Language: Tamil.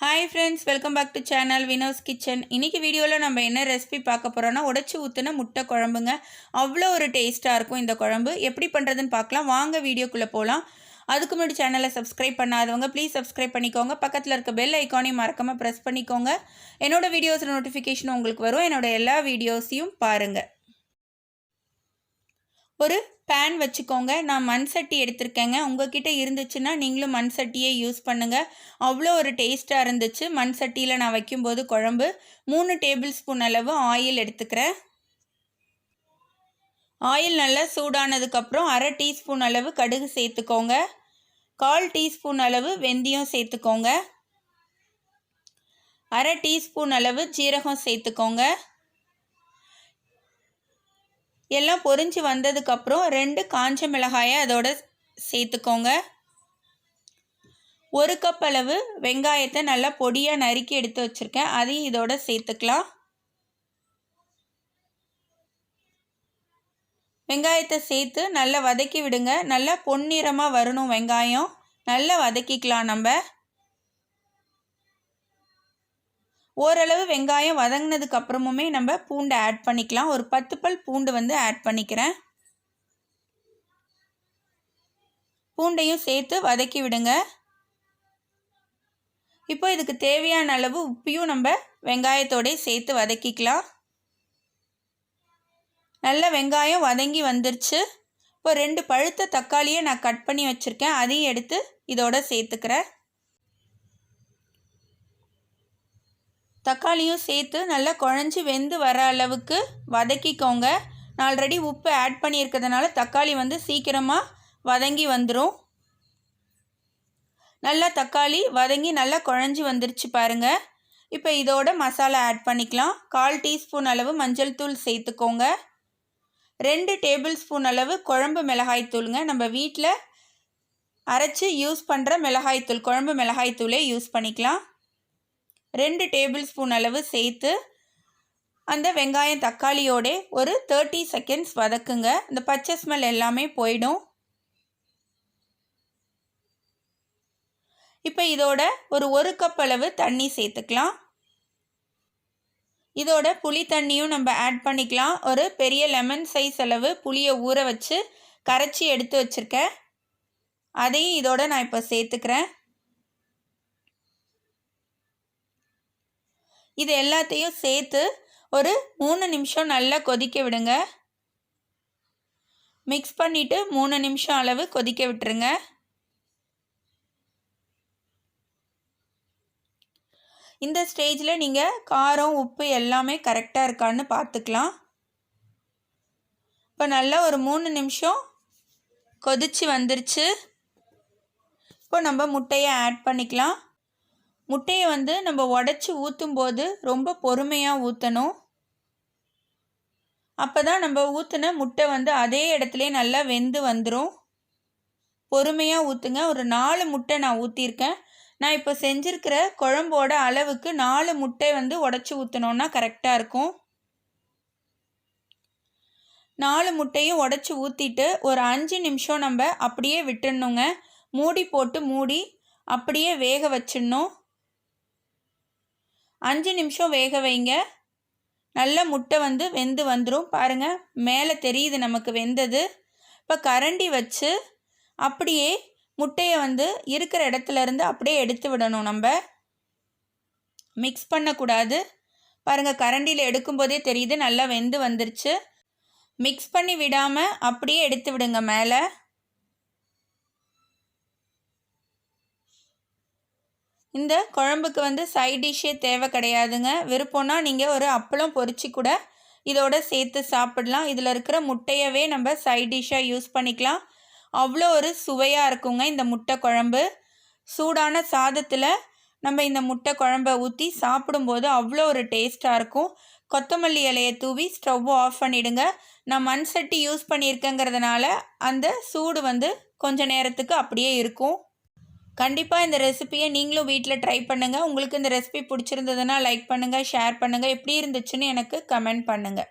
Hi friends, welcome back to channel Vino's kitchen. இன்றைக்கி வீடியோவில் நம்ம என்ன ரெசிபி பார்க்க போகிறோன்னா உடச்சி ஊற்றின முட்டை குழம்புங்க. அவ்வளோ ஒரு டேஸ்ட்டாக இருக்கும் இந்த குழம்பு. எப்படி பண்ணுறதுன்னு பார்க்கலாம், வாங்க வீடியோக்குள்ளே போகலாம். அதுக்கு முன்னாடி சேனலை சப்ஸ்கிரைப் பண்ணாதவங்க ப்ளீஸ் சப்ஸ்கிரைப் பண்ணிக்கோங்க. பக்கத்தில் இருக்க பெல் ஐக்கானையும் மறக்காமல் ப்ரெஸ் பண்ணிக்கோங்க. என்னோடய வீடியோஸ் நோட்டிஃபிகேஷன் உங்களுக்கு வரும். என்னோடய எல்லா வீடியோஸையும் பாருங்கள். ஒரு பேன் வச்சுக்கோங்க. நான் மண் சட்டி எடுத்திருக்கேங்க. உங்ககிட்ட இருந்துச்சுன்னா நீங்களும் மண் சட்டியே யூஸ் பண்ணுங்கள். அவ்வளோ ஒரு டேஸ்ட்டாக இருந்துச்சு மண் சட்டியில் நான் வைக்கும்போது குழம்பு. 3 டேபிள் ஸ்பூன் அளவு ஆயில் எடுத்துக்கிறேன். ஆயில் நல்லா சூடானதுக்கப்புறம் 1/2 டீஸ்பூன் அளவு கடுகு சேர்த்துக்கோங்க. 1/4 டீஸ்பூன் அளவு வெந்தயம் சேர்த்துக்கோங்க. 1/2 டீஸ்பூன் அளவு ஜீரகம் சேர்த்துக்கோங்க. எல்லாம் பொரிஞ்சு வந்ததுக்கப்புறம் 2 காஞ்ச மிளகாயை அதோட சேர்த்துக்கோங்க. 1 கப் அளவு வெங்காயத்தை நல்லா பொடியாக நறுக்கி எடுத்து வச்சுருக்கேன், அதையும் இதோட சேர்த்துக்கலாம். வெங்காயத்தை சேர்த்து நல்லா வதக்கி விடுங்க. நல்லா பொன்னிறமாக வரணும் வெங்காயம். நல்லா வதக்கிக்கலாம். நம்ம ஓரளவு வெங்காயம் வதங்கினதுக்கு அப்புறமுமே நம்ம பூண்டை ஆட் பண்ணிக்கலாம். ஒரு 10 பல் பூண்டு ஆட் பண்ணிக்கிறேன். பூண்டையும் சேர்த்து வதக்கி விடுங்க. இப்போ இதுக்கு தேவையான அளவு உப்பையும் நம்ம வெங்காயத்தோட சேர்த்து வதக்கிக்கலாம். நல்லா வெங்காயம் வதங்கி வந்துருச்சு. இப்போ 2 பழுத்த தக்காளியை நான் கட் பண்ணி வச்சுருக்கேன், அதையும் எடுத்து இதோட சேர்த்துக்கிறேன். தக்காளியும் சேர்த்து நல்லா குழஞ்சி வெந்து வர அளவுக்கு வதக்கிக்கோங்க. நான் ஆல்ரெடி உப்பு ஆட் பண்ணியிருக்கிறதுனால தக்காளி சீக்கிரமாக வதங்கி வந்துடும். நல்லா தக்காளி வதங்கி நல்லா குழஞ்சி வந்துருச்சு பாருங்கள். இப்போ இதோட மசாலா ஆட் பண்ணிக்கலாம். 1/4 டீஸ்பூன் அளவு மஞ்சள் தூள் சேர்த்துக்கோங்க. 2 டேபிள் ஸ்பூன் அளவு குழம்பு மிளகாய்த்தூளுங்க. நம்ம வீட்டில் அரைச்சி யூஸ் பண்ணுற மிளகாய்த்தூள், குழம்பு மிளகாய்த்தூளே யூஸ் பண்ணிக்கலாம். 2 டேபிள் ஸ்பூன் அளவு சேர்த்து அந்த வெங்காயம் தக்காளியோட ஒரு 30 செகண்ட்ஸ் வதக்குங்க. இந்த பச்சை ஸ்மெல் எல்லாமே போயிடும். இப்போ இதோட ஒரு 1 கப் அளவு தண்ணி சேர்த்துக்கலாம். இதோட புளி தண்ணியும் நம்ம ஆட் பண்ணிக்கலாம். ஒரு பெரிய லெமன் சைஸ் அளவு புளியை ஊற வச்சு கரைச்சி எடுத்து வச்சுருக்கேன், அதையும் இதோட நான் இப்போ சேர்த்துக்கிறேன். இது எல்லாத்தையும் சேர்த்து ஒரு 3 நிமிஷம் நல்லா கொதிக்க விடுங்க. மிக்ஸ் பண்ணிவிட்டு 3 நிமிஷம் அளவு கொதிக்க விட்டுருங்க. இந்த ஸ்டேஜில் நீங்கள் காரம் உப்பு எல்லாமே கரெக்டாக இருக்கான்னு பார்த்துக்கலாம். இப்போ நல்லா ஒரு 3 நிமிஷம் கொதிச்சு வந்துருச்சு. இப்போ நம்ம முட்டையை ஆட் பண்ணிக்கலாம். முட்டையை நம்ம உடச்சி ஊற்றும்போது ரொம்ப பொறுமையாக ஊற்றணும். அப்போ தான் நம்ம ஊற்றின முட்டை அதே இடத்துல நல்லா வெந்து வந்துடும். பொறுமையாக ஊற்றுங்க. ஒரு 4 முட்டை நான் ஊற்றிருக்கேன். நான் இப்போ செஞ்சுருக்கிற குழம்போட அளவுக்கு 4 முட்டை உடச்சி ஊற்றினோன்னா கரெக்டாக இருக்கும். 4 முட்டையும் உடச்சி ஊற்றிட்டு ஒரு 5 நிமிஷம் நம்ம அப்படியே விட்டுடணுங்க. மூடி போட்டு மூடி அப்படியே வேக வச்சிடணும். 5 நிமிஷம் வேக வைங்க. நல்ல முட்டை வெந்து வந்துடும் பாருங்கள். மேலே தெரியுது நமக்கு வெந்தது. இப்போ கரண்டி வச்சு அப்படியே முட்டையை இருக்கிற இடத்துலேருந்து அப்படியே எடுத்து விடணும். நம்ம மிக்ஸ் பண்ணக்கூடாது. பாருங்கள், கரண்டியில் எடுக்கும்போதே தெரியுது நல்லா வெந்து வந்துருச்சு. மிக்ஸ் பண்ணி விடாமல் அப்படியே எடுத்து விடுங்க மேலே. இந்த குழம்புக்கு சைட் டிஷ்ஷே தேவை கிடையாதுங்க. விருப்பம்னா நீங்கள் ஒரு அப்பளம் பொரிச்சு கூட இதோட சேர்த்து சாப்பிடலாம். இதில் இருக்கிற முட்டையவே நம்ம சைட் டிஷ்ஷாக யூஸ் பண்ணிக்கலாம். அவ்வளோ ஒரு சுவையாக இருக்குங்க இந்த முட்டை குழம்பு. சூடான சாதத்தில் நம்ம இந்த முட்டை குழம்பை ஊற்றி சாப்பிடும்போது அவ்வளோ ஒரு டேஸ்ட்டாக இருக்கும். கொத்தமல்லி இலையை தூவி ஸ்டவ் ஆஃப் பண்ணிவிடுங்க. நான் மண் சட்டி யூஸ் பண்ணியிருக்கேங்கிறதுனால அந்த சூடு கொஞ்சம் நேரத்துக்கு அப்படியே இருக்கும். கண்டிப்பாக இந்த ரெசிபியை நீங்களும் வீட்டில் ட்ரை பண்ணுங்கள். உங்களுக்கு இந்த ரெசிபி பிடிச்சிருந்ததுன்னா லைக் பண்ணுங்கள், ஷேர் பண்ணுங்கள். எப்படி இருந்துச்சுன்னு எனக்கு கமெண்ட் பண்ணுங்கள்.